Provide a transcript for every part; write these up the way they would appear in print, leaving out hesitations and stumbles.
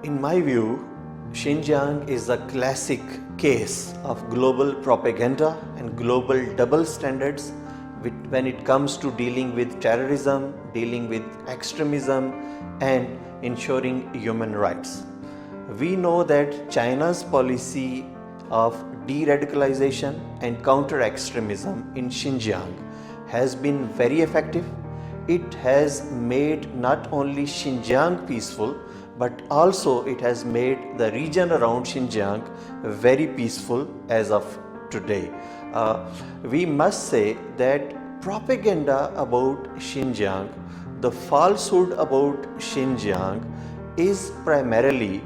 In my view, Xinjiang is a classic case of global propaganda and global double standards when it comes to dealing with terrorism, dealing with extremism, and ensuring human rights. We know that China's policy of de-radicalization and counter-extremism in Xinjiang has been very effective. It has made not only Xinjiang peaceful, but also it has made the region around Xinjiang very peaceful as of today. We must say that propaganda about Xinjiang, the falsehood about Xinjiang, is primarily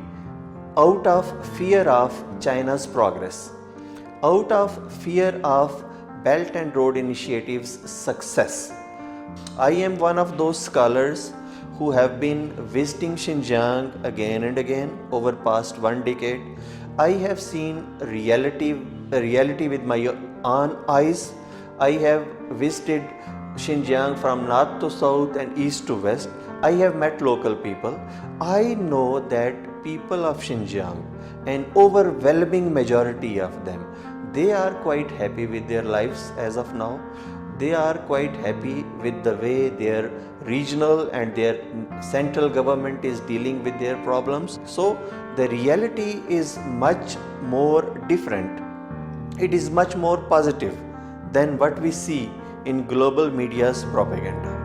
out of fear of China's progress, out of fear of Belt and Road Initiative's success. I am one of those scholars who have been visiting Xinjiang again and again over past 1 decade. I have seen reality with my own eyes. I have visited Xinjiang from north to south and east to west. I have met local people. I know that people of Xinjiang, an overwhelming majority of them, they are quite happy with their lives as of now. They are quite happy with the way their regional and their central government is dealing with their problems. So the reality is much more different. It is much more positive than what we see in global media's propaganda.